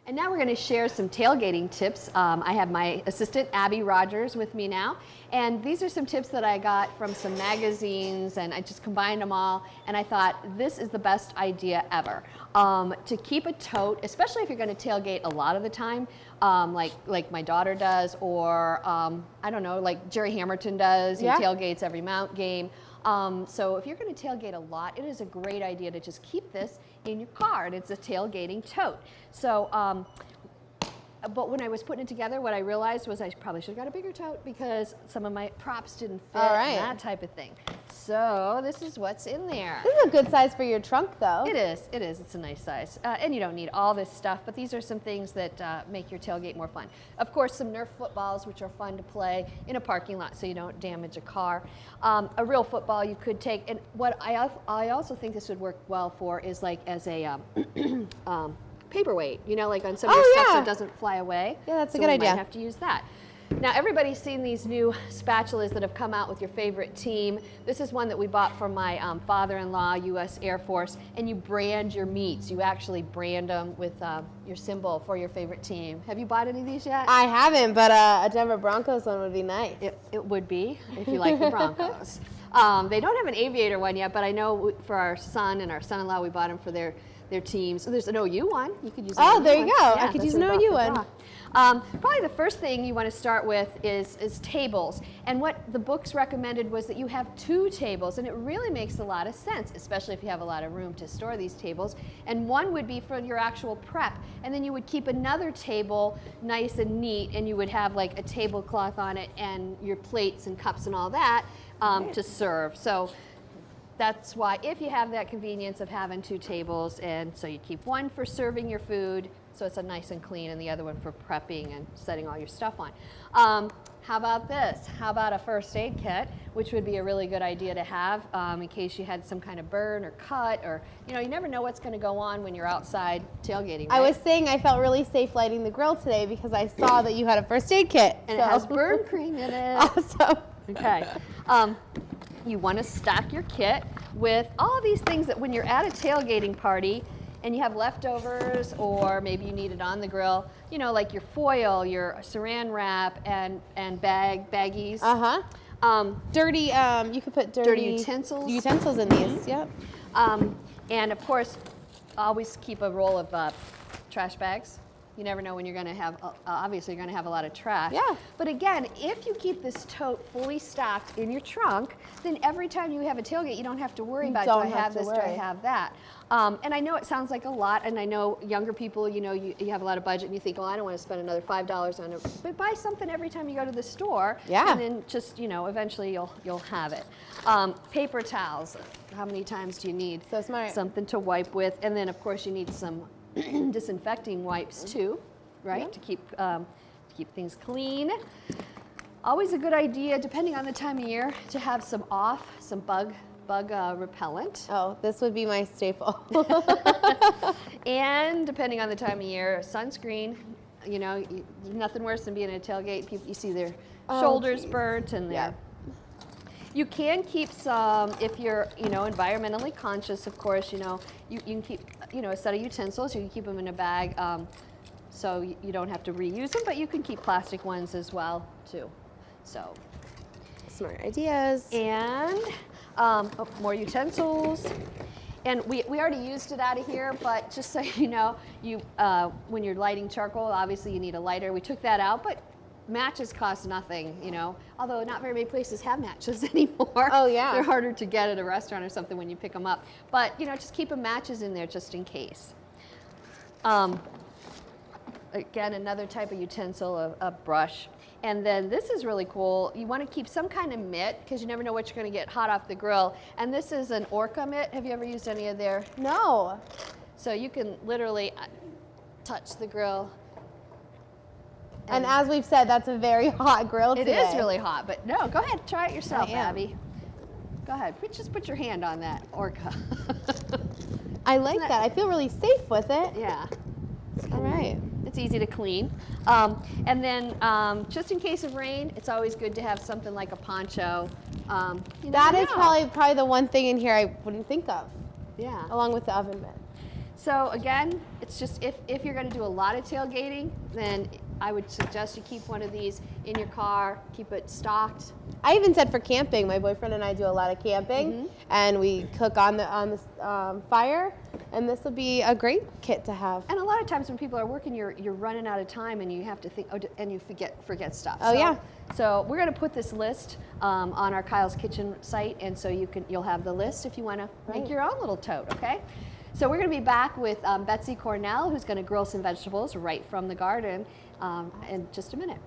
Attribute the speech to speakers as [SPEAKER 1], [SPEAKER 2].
[SPEAKER 1] And now we're going to share some tailgating tips. I have my assistant, Abby Rogers, with me now. And these are some tips that I got from some magazines, and I just combined them all. And I thought, this is the best idea ever. To keep a tote, especially if you're going to tailgate a lot of the time, like my daughter does, or I don't know, like Jerry Hamilton does. He tailgates every Mount game. So if you're going to tailgate a lot, it is a great idea to just keep this in your car, and it's a tailgating tote. So, but when I was putting it together, what I realized was I probably should have got a bigger tote because some of my props didn't fit, and that type of thing. So this is what's in there.
[SPEAKER 2] This is a good size for your trunk, though.
[SPEAKER 1] It is. It is. It's a nice size. And you don't need all this stuff, but these are some things that make your tailgate more fun. Of course, some Nerf footballs, which are fun to play in a parking lot so you don't damage a car. A real football you could take, and what I also think this would work well for is like as a paperweight, you know, like on some of your stuff so it doesn't fly away.
[SPEAKER 2] Yeah, that's a good idea.
[SPEAKER 1] You might have to use that. Now, everybody's seen these new spatulas that have come out with your favorite team. This is one that we bought from my father-in-law, U.S. Air Force, and you brand your meats. You actually brand them with your symbol for your favorite team. Have you bought any of these yet?
[SPEAKER 2] I haven't, but a Denver Broncos one would be nice.
[SPEAKER 1] It would be, if you like the Broncos. They don't have an aviator one yet, but I know for our son and our son-in-law, we bought them for their teams. So there's an OU one. You could use an OU
[SPEAKER 2] there you
[SPEAKER 1] one.
[SPEAKER 2] go.
[SPEAKER 1] Yeah,
[SPEAKER 2] I could use an OU one.
[SPEAKER 1] Probably the first thing you want to start with is tables. And what the books recommended was that you have 2 tables, and it really makes a lot of sense, especially if you have a lot of room to store these tables. And one would be for your actual prep, and then you would keep another table nice and neat, and you would have like a tablecloth on it and your plates and cups and all that to serve. So that's why, if you have that convenience of having 2 tables, and so you keep one for serving your food, so it's a nice and clean, and the other one for prepping and setting all your stuff on. How about this? How about a first aid kit, which would be a really good idea to have in case you had some kind of burn or cut, or you know, you never know what's going to go on when you're outside tailgating. Right?
[SPEAKER 2] I was saying I felt really safe lighting the grill today because I saw that you had a first aid kit.
[SPEAKER 1] And it has burn cream in it.
[SPEAKER 2] Awesome.
[SPEAKER 1] Okay. You want to stack your kit with all of these things that when you're at a tailgating party and you have leftovers, or maybe you need it on the grill, you know, like your foil, your saran wrap, and baggies.
[SPEAKER 2] Dirty, you could put dirty
[SPEAKER 1] utensils.
[SPEAKER 2] Utensils in these, yep.
[SPEAKER 1] And of course, always keep a roll of trash bags. You never know when you're going to have, obviously you're going to have a lot of trash.
[SPEAKER 2] Yeah.
[SPEAKER 1] But again, if you keep this tote fully stocked in your trunk, then every time you have a tailgate, you don't have to worry about, do I have this, do I have that? And I know it sounds like a lot, and I know younger people, you know, you have a lot of budget and you think, oh, I don't want to spend another $5 on it. But buy something every time you go to the store.
[SPEAKER 2] Yeah.
[SPEAKER 1] And then just, you know, eventually you'll have it. Paper towels. How many times do you need?
[SPEAKER 2] So smart.
[SPEAKER 1] Something to wipe with. And then, of course, you need some disinfecting wipes too, right? To keep things clean. Always a good idea, depending on the time of year, to have some bug repellent.
[SPEAKER 2] Oh, this would be my staple.
[SPEAKER 1] And depending on the time of year, sunscreen. You know, nothing worse than being at a tailgate. People, you see their shoulders burnt and their. You can keep some, if you're, you know, environmentally conscious, of course, you know, you can keep, you know, a set of utensils. You can keep them in a bag so you don't have to reuse them, but you can keep plastic ones as well, too. So,
[SPEAKER 2] smart ideas.
[SPEAKER 1] And more utensils. And we already used it out of here, but just so you know, when you're lighting charcoal, obviously you need a lighter. We took that out, but matches cost nothing, you know, although not very many places have matches anymore.
[SPEAKER 2] Oh, yeah.
[SPEAKER 1] They're harder to get at a restaurant or something when you pick them up. But, you know, just keep matches in there just in case. Again, another type of utensil, a brush. And then this is really cool. You want to keep some kind of mitt because you never know what you're going to get hot off the grill. And this is an Orca mitt. Have you ever used any of their?
[SPEAKER 2] No.
[SPEAKER 1] So you can literally touch the grill.
[SPEAKER 2] And as we've said, that's a very hot grill today.
[SPEAKER 1] It is really hot, but no, go ahead, try it yourself, Abby. Go ahead, just put your hand on that Orca.
[SPEAKER 2] I like that. I feel really safe with it.
[SPEAKER 1] Yeah.
[SPEAKER 2] All right.
[SPEAKER 1] It's easy to clean. And then just in case of rain, it's always good to have something like a poncho.
[SPEAKER 2] That is probably the one thing in here I wouldn't think of.
[SPEAKER 1] Yeah.
[SPEAKER 2] Along with the oven mitt.
[SPEAKER 1] So again, it's just if you're going to do a lot of tailgating, then I would suggest you keep one of these in your car, keep it stocked.
[SPEAKER 2] I even said for camping. My boyfriend and I do a lot of camping, and we cook on the fire. And this would be a great kit to have.
[SPEAKER 1] And a lot of times when people are working, you're running out of time, and you have to think, and you forget stuff.
[SPEAKER 2] Oh, yeah.
[SPEAKER 1] So we're going to put this list on our Kyle's Kitchen site, and so you'll have the list if you want to make your own little tote. Okay. So we're going to be back with Betsy Cornell, who's going to grill some vegetables right from the garden in just a minute.